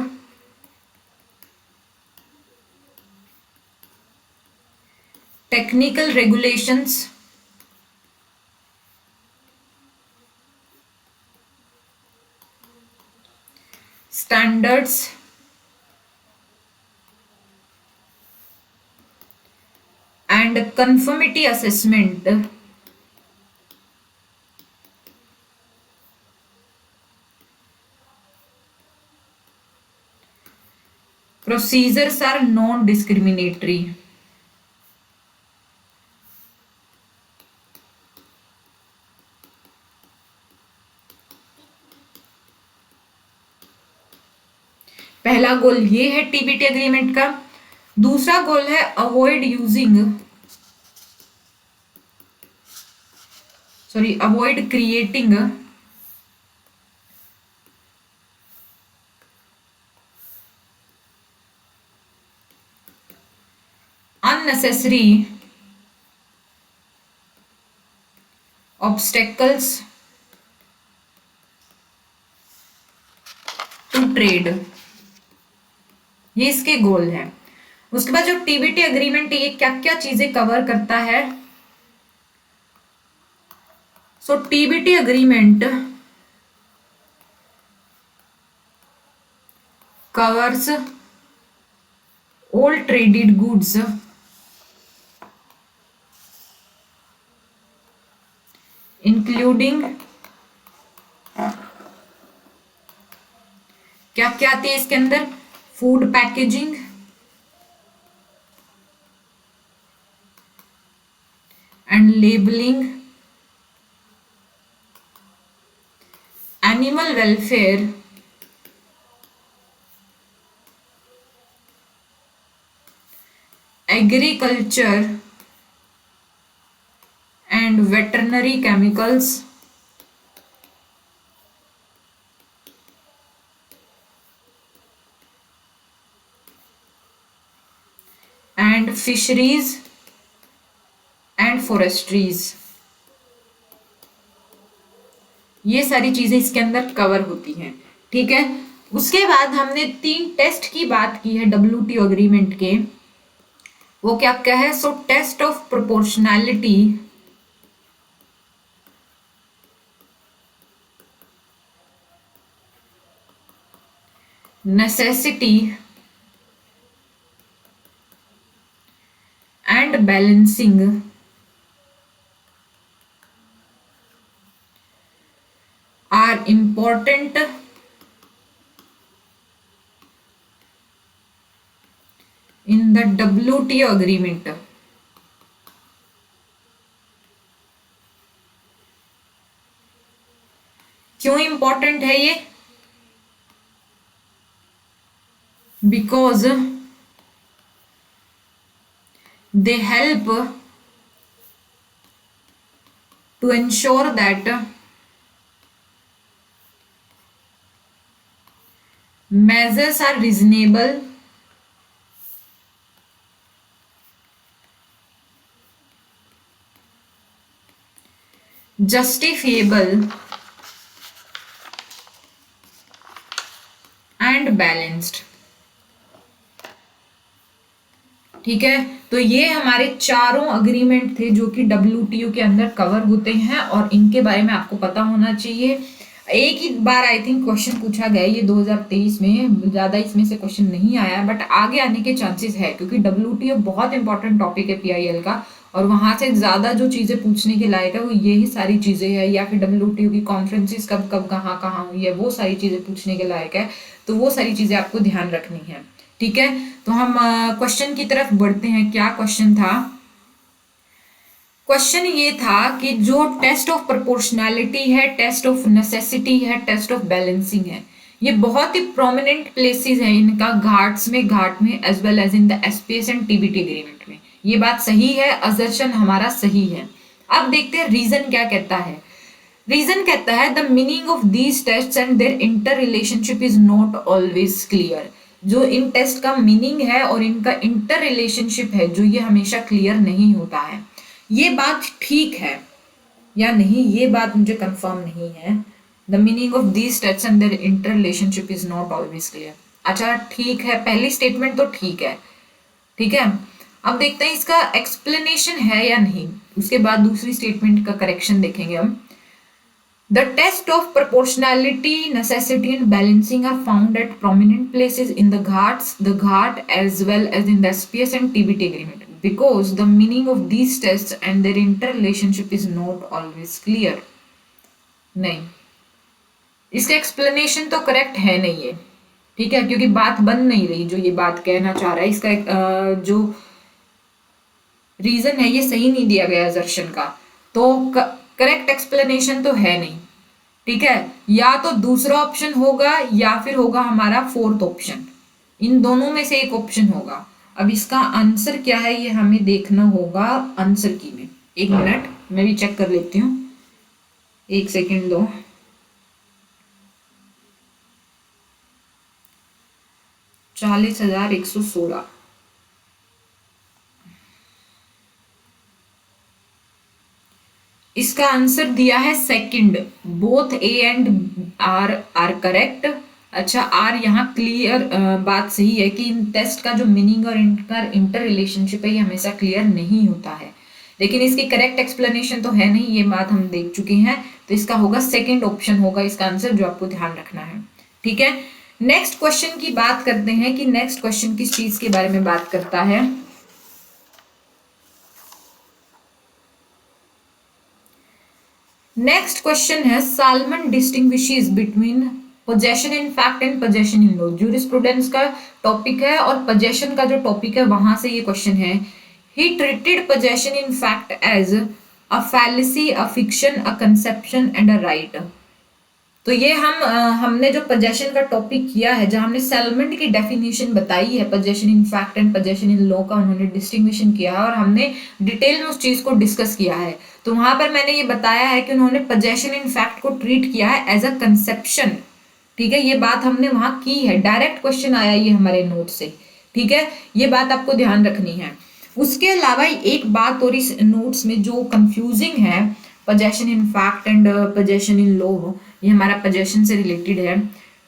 [SPEAKER 1] technical regulations standards and conformity assessment procedures are non-discriminatory। पहला गोल ये है टीबीटी एग्रीमेंट का। दूसरा गोल है avoid creating unnecessary obstacles to trade, ये इसके गोल है। उसके बाद जो टीबीटी एग्रीमेंट है ये क्या क्या चीजें कवर करता है। So TBT agreement covers all traded goods including, क्या क्या आती है इसके अंदर, food packaging, and labelling, animal welfare, agriculture and veterinary chemicals, and fisheries and forestries. ये सारी चीजें इसके अंदर कवर होती हैं। ठीक है, उसके बाद हमने 3 टेस्ट की बात की है डब्ल्यूटीओ एग्रीमेंट के। वो क्या क्या है। So test of proportionality, necessity and balancing are important in the WTO agreement। क्यों इंपॉर्टेंट है ये? Because they help to ensure that measures are reasonable, justifiable and balanced। ठीक है, तो ये हमारे चारों अग्रीमेंट थे जो कि डब्ल्यूटीओ के अंदर कवर होते हैं और इनके बारे में आपको पता होना चाहिए। एक ही बार आई थिंक क्वेश्चन पूछा गया ये 2023 में, ज्यादा इसमें से क्वेश्चन नहीं आया, बट आगे आने के चांसेस है क्योंकि डब्ल्यूटीओ बहुत इंपॉर्टेंट टॉपिक है पीआईएल का और वहां से ज्यादा जो चीजें पूछने के लायक है वो यही सारी चीजें है, या फिर डब्ल्यूटीओ की कॉन्फ्रेंसेस कब कब कहाँ कहाँ हुई है, वो सारी चीजें पूछने के लायक है। तो वो सारी चीजें आपको ध्यान रखनी है। ठीक है, तो हम क्वेश्चन की तरफ बढ़ते हैं। क्या क्वेश्चन था? क्वेश्चन ये था कि जो टेस्ट ऑफ प्रोपोर्शनैलिटी है, टेस्ट ऑफ नेसेसिटी है, टेस्ट ऑफ बैलेंसिंग है, ये बहुत ही प्रोमिनेंट प्लेसेस हैं इनका घाट में as well as in the SPS and TBT agreement में। ये बात सही है, असर्शन हमारा सही है। अब देखते हैं रीजन क्या कहता है। रीजन कहता है the meaning of these tests and their inter relationship is not always clear. जो इन टेस्ट का मीनिंग है और इनका इंटर रिलेशनशिप है जो ये हमेशा क्लियर नहीं होता है। ये बात ठीक है या नहीं, ये बात मुझे कंफर्म नहीं है। The meaning of these tests and their inter relationship is not always clear. अच्छा ठीक है, पहली स्टेटमेंट तो ठीक है। ठीक है, अब देखते हैं इसका एक्सप्लेनेशन है या नहीं, उसके बाद दूसरी स्टेटमेंट का करेक्शन देखेंगे हम। The test of proportionality, necessity and balancing are found at prominent places in the Ghat as well as in the SPS and TBT agreement because the meaning of these tests and their interrelationship is not always clear। नहीं, इसका एक्सप्लेनेशन तो करेक्ट है नहीं है। ठीक है, क्योंकि बात बन नहीं रही जो ये बात कहना चाह रहा है। इसका जो रीजन है ये सही नहीं दिया गया असर्शन का, तो करेक्ट एक्सप्लेनेशन तो है नहीं। ठीक है, या तो दूसरा ऑप्शन होगा या फिर होगा हमारा फोर्थ ऑप्शन। इन दोनों में से एक ऑप्शन होगा। अब इसका आंसर क्या है ये हमें देखना होगा आंसर की में। एक मिनट मैं भी चेक कर लेती हूँ, एक सेकेंड दो। $40,116। इसका आंसर दिया है second, both A and R correct. अच्छा, आर यहाँ क्लियर, बात सही है कि इन टेस्ट का जो मीनिंग और इनका इंटर रिलेशनशिप है ये हमेशा क्लियर नहीं होता है, लेकिन इसकी करेक्ट एक्सप्लेनेशन तो है नहीं, ये बात हम देख चुके हैं। तो इसका होगा सेकंड ऑप्शन होगा इसका आंसर, जो आपको ध्यान रखना है। ठीक है, नेक्स्ट क्वेश्चन की बात करते हैं कि नेक्स्ट क्वेश्चन किस चीज के बारे में बात करता है। नेक्स्ट क्वेश्चन है salmon distinguishes between possession in fact and possession in law. Jurisprudence का टॉपिक है और पोजेशन का जो टॉपिक है वहां से ये क्वेश्चन है। He treated possession in fact as a fallacy, a fiction, a conception and a right. तो ये हमने जो पोजेशन का टॉपिक किया है, जहां हमने सेलमेंट की डेफिनेशन बताई है possession in fact and possession in law का, उन्होंने डिस्टिंग्विशन किया है और हमने डिटेल में उस चीज को डिस्कस किया है। तो वहां पर मैंने ये बताया है कि उन्होंने पोजेशन इन फैक्ट को ट्रीट किया है एज अ कंसेप्शन। ठीक है, ये बात हमने वहां की है, डायरेक्ट क्वेश्चन आया ये हमारे नोट से। ठीक है, ये बात आपको ध्यान रखनी है। उसके अलावा एक बात और इस नोट्स में जो कंफ्यूजिंग है, possession in fact and possession in law, ये हमारा पोजेशन से रिलेटेड है।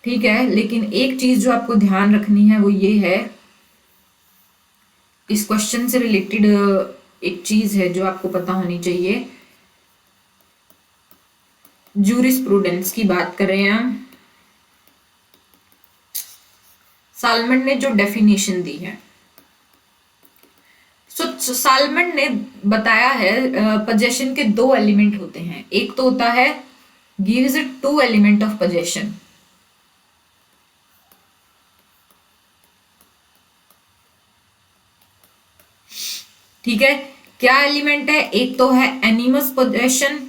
[SPEAKER 1] ठीक है, लेकिन एक चीज जो आपको ध्यान रखनी है वो ये है, इस क्वेश्चन से रिलेटेड एक चीज है जो आपको पता होनी चाहिए। जूरिस्प्रूडेंस की बात कर रहे हैं हम। सालमन ने जो डेफिनेशन दी है, सो सालमन ने बताया है पोजेशन के दो एलिमेंट होते हैं। एक तो होता है gives two element of possession. ठीक है, क्या एलिमेंट है? एक तो है एनिमस पोजेशन,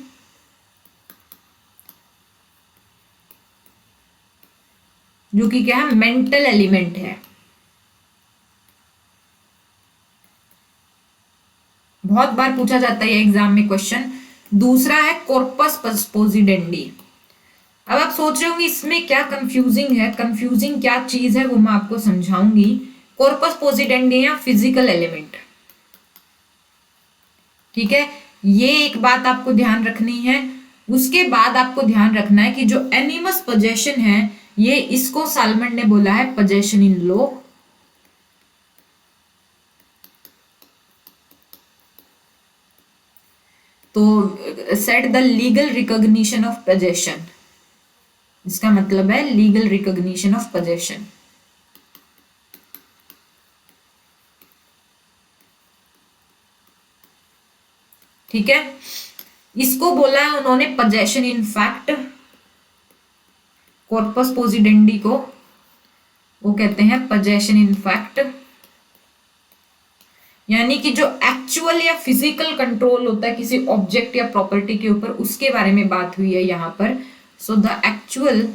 [SPEAKER 1] जो कि क्या है, मेंटल एलिमेंट है। बहुत बार पूछा जाता है एग्जाम में क्वेश्चन। दूसरा है कॉर्पस पोसिडेंडी। अब आप सोच रहे होंगे इसमें क्या कंफ्यूजिंग है, कंफ्यूजिंग क्या चीज है वो मैं आपको समझाऊंगी। कॉर्पस पोसिडेंडी या फिजिकल एलिमेंट। ठीक है, ये एक बात आपको ध्यान रखनी है। उसके बाद आपको ध्यान रखना है कि जो एनिमस पोजेशन है, ये इसको सालमन ने बोला है पोजेशन इन लॉ। तो set the legal recognition of possession, इसका मतलब है लीगल रिकॉग्निशन ऑफ पोजेशन। ठीक है, इसको बोला है उन्होंने पोजेशन इन फैक्ट। कॉर्पस पोसिडेंडी को वो कहते हैं पोजेशन इन फैक्ट, यानी कि जो एक्चुअल या फिजिकल कंट्रोल होता है किसी ऑब्जेक्ट या प्रॉपर्टी के ऊपर, उसके बारे में बात हुई है यहां पर। So the actual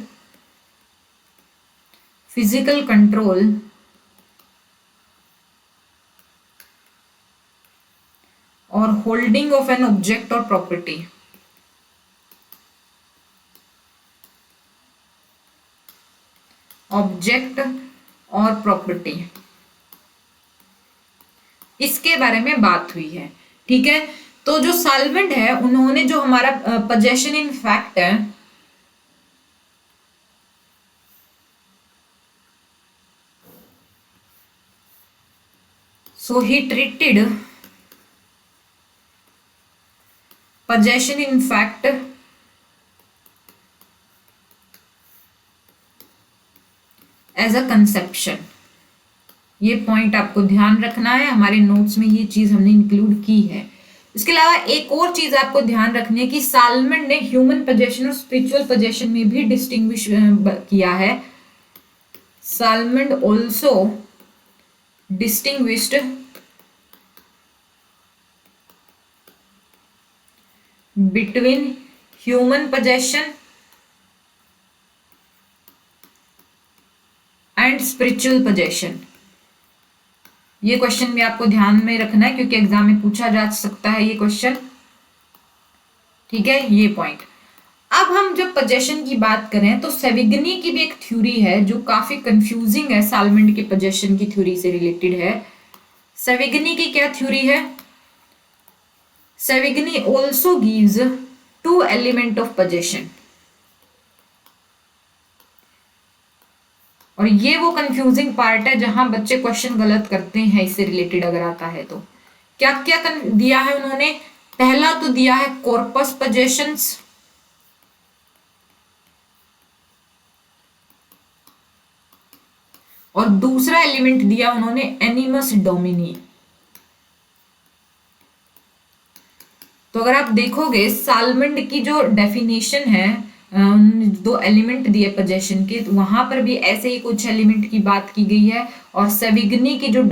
[SPEAKER 1] physical control और होल्डिंग ऑफ एन ऑब्जेक्ट और प्रॉपर्टी। ऑब्जेक्ट और प्रॉपर्टी, इसके बारे में बात हुई है। ठीक है, तो जो सालमन है उन्होंने जो हमारा पोजेशन इन फैक्ट है, so he treated possession in fact as a conception. ये पॉइंट आपको ध्यान रखना है, हमारे नोट्स में ये चीज हमने इंक्लूड की है। इसके अलावा एक और चीज आपको ध्यान रखनी है कि सालमन ने ह्यूमन पोजेशन और स्पिरिचुअल पोजेशन में भी डिस्टिंग्विश किया है। Salmon also distinguished between human possession and and spiritual possession. ये क्वेश्चन भी आपको ध्यान में रखना है क्योंकि एग्जाम में पूछा जा सकता है ये क्वेश्चन, ठीक है, ये पॉइंट। अब हम जब पोजेशन की बात करें तो सेविगनी की भी एक थ्योरी है जो काफी कंफ्यूजिंग है, सालमेंड के पोजेशन की थ्योरी से रिलेटेड है। सेविगनी की क्या थ्योरी है? Savigny also gives two element of possession, और ये वो कंफ्यूजिंग पार्ट है जहां बच्चे क्वेश्चन गलत करते हैं इससे रिलेटेड अगर आता है तो। क्या क्या दिया है उन्होंने? पहला तो दिया है कॉर्पस पोजेशंस, और दूसरा एलिमेंट दिया उन्होंने एनिमस डोमिनी। तो अगर आप देखोगे सालमंड की जो डेफिनेशन है, दो एलिमेंट दिए पोजेशन के, तो वहां पर भी ऐसे ही कुछ एलिमेंट की बात की गई है, और सेविगनी की जो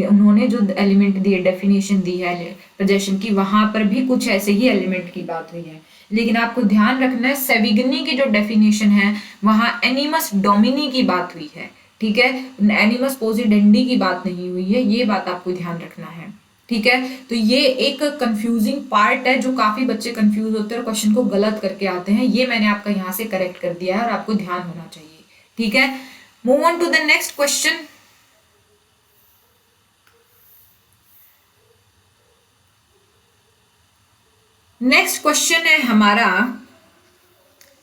[SPEAKER 1] उन्होंने जो एलिमेंट दिए, डेफिनेशन दी है पोजेशन की, वहां पर भी कुछ ऐसे ही एलिमेंट की बात हुई है। लेकिन आपको ध्यान रखना है सेविगनी की जो डेफिनेशन है वहां एनिमस डोमिनी की बात हुई है, ठीक है, एनिमस पोसिडेंडी की बात नहीं हुई है, ये बात आपको ध्यान रखना है, ठीक है। तो ये एक कंफ्यूजिंग पार्ट है जो काफी बच्चे कंफ्यूज होते हैं और क्वेश्चन को गलत करके आते हैं, ये मैंने आपका यहाँ से करेक्ट कर दिया है और आपको ध्यान होना चाहिए, ठीक है। Move on to the next question. Next question है हमारा,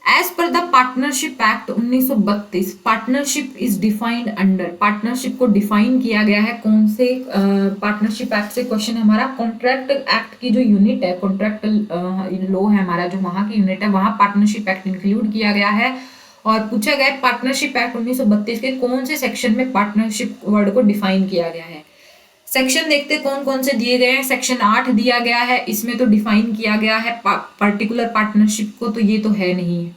[SPEAKER 1] as per the partnership act 1932 partnership is defined under, partnership को डिफाइन किया गया है कौन से पार्टनरशिप एक्ट से? क्वेश्चन है हमारा कॉन्ट्रैक्ट एक्ट की जो यूनिट है, कॉन्ट्रैक्ट लॉ है हमारा जो वहां की यूनिट है, वहां पार्टनरशिप एक्ट इंक्लूड किया गया है, और पूछा गया है पार्टनरशिप एक्ट 1932 के कौन से सेक्शन में पार्टनरशिप वर्ड को डिफाइन किया गया है। सेक्शन देखते कौन कौन से दिए गए हैं। सेक्शन 8 दिया गया है, इसमें तो डिफाइन किया गया है पर्टिकुलर पार्टनरशिप को, तो ये तो है नहीं।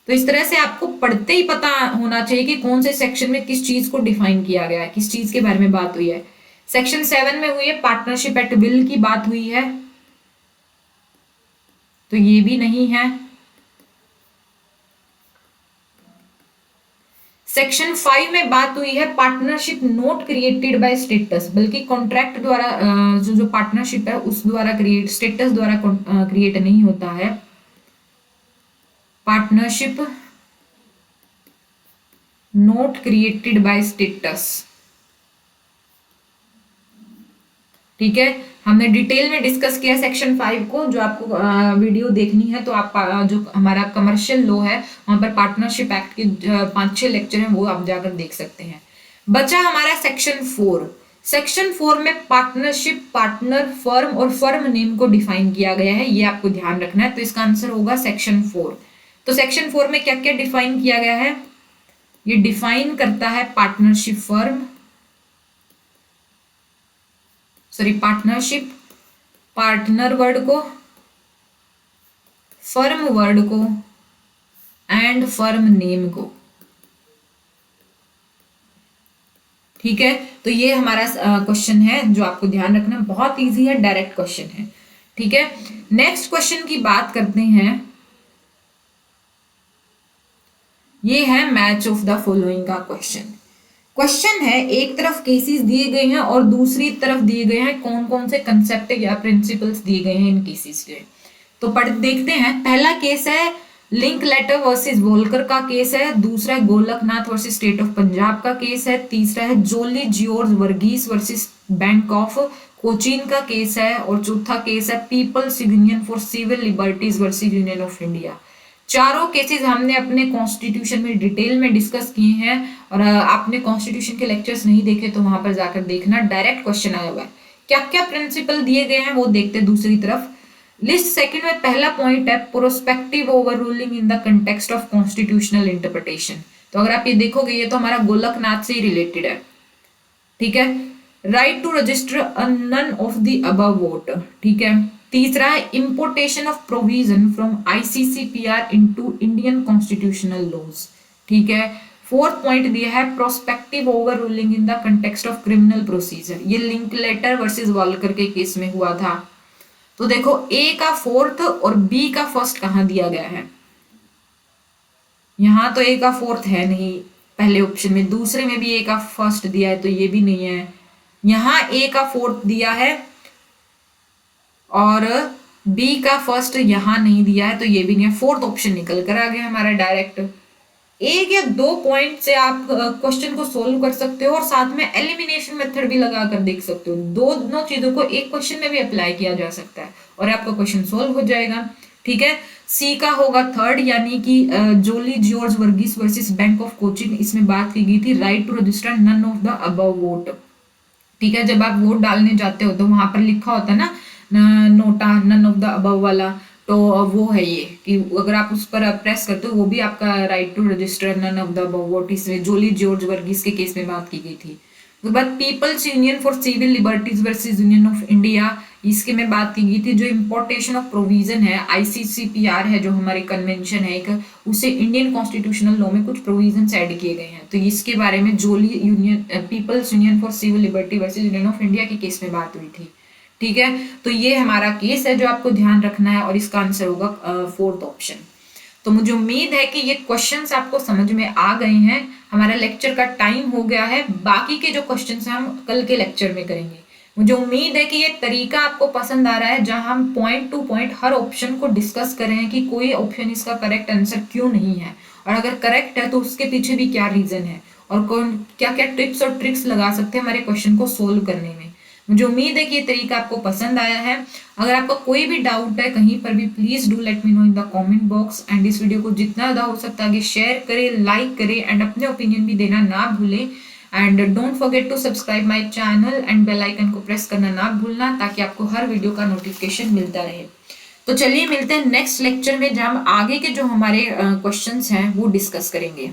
[SPEAKER 1] तो इस तरह से आपको पढ़ते ही पता होना चाहिए कि कौन से सेक्शन में किस चीज को डिफाइन किया गया है, किस चीज के बारे में बात हुई है। सेक्शन 7 में हुई है पार्टनरशिप एक्ट बिल की बात हुई है, तो ये भी नहीं है। सेक्शन 5 में बात हुई है partnership not created by status, बल्कि कॉन्ट्रैक्ट द्वारा जो पार्टनरशिप है उस द्वारा क्रिएट, स्टेटस द्वारा क्रिएट नहीं होता है। Partnership not created by status, ठीक है, हमने डिटेल में डिस्कस किया सेक्शन 5 को, जो आपको वीडियो देखनी है तो आप जो हमारा कमर्शियल लॉ है वहां पर पार्टनरशिप एक्ट के 5-6 लेक्चर हैं वो आप जाकर देख सकते हैं। बचा हमारा सेक्शन 4। सेक्शन 4 में पार्टनरशिप, पार्टनर, फर्म और फर्म नेम को डिफाइन किया गया है, ये आपको ध्यान रखना है, तो इसका आंसर होगा सेक्शन 4। तो सेक्शन 4 में क्या क्या डिफाइन किया गया है? ये डिफाइन करता है partnership firm, sorry partnership, partner word को, फर्म वर्ड को एंड फर्म नेम को, ठीक है। तो ये हमारा क्वेश्चन है जो आपको ध्यान रखना, बहुत इजी है, डायरेक्ट क्वेश्चन है, ठीक है। नेक्स्ट क्वेश्चन की बात करते हैं, ये है मैच ऑफ द फॉलोइंग का क्वेश्चन। क्वेश्चन है एक तरफ केसेस दिए गए हैं और दूसरी तरफ दिए गए हैं कौन कौन से कंसेप्ट या प्रिंसिपल्स दिए गए हैं इन केसेस के। तो देखते हैं। पहला केस है लिंकलेटर वर्सेस वोल्कर का केस है, दूसरा Golaknath versus State of Punjab का केस है, तीसरा है Jolly George Varghese versus Bank of Cochin का केस है, और चौथा केस है People's union for civil liberties versus union of India. चारों केसेस हमने अपने कॉन्स्टिट्यूशन में डिटेल में डिस्कस किए हैं, और आपने कॉन्स्टिट्यूशन के लेक्चर्स नहीं देखे तो वहां पर जाकर देखना, डायरेक्ट क्वेश्चन आया हुआ है। क्या क्या प्रिंसिपल दिए गए हैं वो देखते हैं। दूसरी तरफ लिस्ट सेकंड में पहला पॉइंट है prospective overruling in the context of constitutional interpretation. तो अगर आप ये देखोगे ये तो हमारा गोलकनाथ से ही रिलेटेड है, ठीक है। Right to register none of the above vote, ठीक है। तीसरा है importation of provision from ICCPR into Indian constitutional laws, ठीक है। फोर्थ पॉइंट दिया है prospective overruling in the context of criminal procedure, ये लिंकलेटर वर्सेस वॉल्कर के केस में हुआ था। तो देखो ए का फोर्थ और बी का फर्स्ट कहां दिया गया है, यहाँ तो ए का फोर्थ है नहीं पहले ऑप्शन में, दूसरे में भी ए का फर्स्ट दिया है तो ये भी नहीं है, यहाँ ए का फोर्थ दिया है और बी का फर्स्ट यहाँ नहीं दिया है तो ये भी नहीं है, फोर्थ ऑप्शन निकल कर आ गया हमारा डायरेक्ट। एक या दो पॉइंट से आप क्वेश्चन को सोल्व कर सकते हो और साथ में एलिमिनेशन मेथड भी लगा कर देख सकते हो, दोनों चीजों को एक क्वेश्चन में भी अप्लाई किया जा सकता है और आपका क्वेश्चन सोल्व हो जाएगा। ठीक है, सी का होगा थर्ड, यानी कि Jolly George Varghese versus Bank of Cochin, इसमें बात की गई थी right to register none of the above vote. ठीक है, जब आप वोट डालने जाते हो तो वहां पर लिखा होता है ना NOTA none of the above वाला, तो वो है ये कि अगर आप उस पर प्रेस करते हो वो भी आपका right to register none of the above vote, इसमें जोली जॉर्ज वर्गीस के केस में बात की गई थी। उसके बाद people's union for civil liberties versus union of India, इसके में बात की गई थी जो इम्पोर्टेशन ऑफ प्रोविजन है, आईसीसीपीआर है जो हमारी कन्वेंशन है एक, उसे इंडियन कॉन्स्टिट्यूशनल लॉ में कुछ प्रोविजन ऐड किए गए हैं, तो इसके बारे में Jolly union People's union for Civil Liberty versus union of India के केस में बात हुई थी। ठीक है, तो ये हमारा केस है जो आपको ध्यान रखना है और इसका आंसर होगा फोर्थ ऑप्शन। तो मुझे उम्मीद है कि ये क्वेश्चंस आपको समझ में आ गए हैं। हमारा लेक्चर का टाइम हो गया है, बाकी के जो क्वेश्चंस हैं हम कल के लेक्चर में करेंगे। मुझे उम्मीद है कि ये तरीका आपको पसंद आ रहा है जहां हम पॉइंट टू पॉइंट हर ऑप्शन को डिस्कस कर रहे हैं कि कोई ऑप्शन इसका करेक्ट आंसर क्यों नहीं है, और अगर करेक्ट है तो उसके पीछे भी क्या रीजन है और कौन क्या क्या टिप्स और ट्रिक्स लगा सकते हैं हमारे क्वेश्चन को सोल्व करने में। मुझे उम्मीद है कि ये तरीका आपको पसंद आया है। अगर आपका कोई भी डाउट है कहीं पर भी, please do let me know in the comment box, and इस वीडियो को जितना ज़्यादा हो सकता है आगे शेयर करें, लाइक करें एंड अपने ओपिनियन भी देना ना भूलें। And don't forget to subscribe my channel and bell icon को प्रेस करना ना भूलना ताकि आपको हर वीडियो का नोटिफिकेशन मिलता रहे। तो चलिए मिलते हैं नेक्स्ट लेक्चर में जहां हम आगे के जो हमारे क्वेश्चंस हैं वो डिस्कस करेंगे।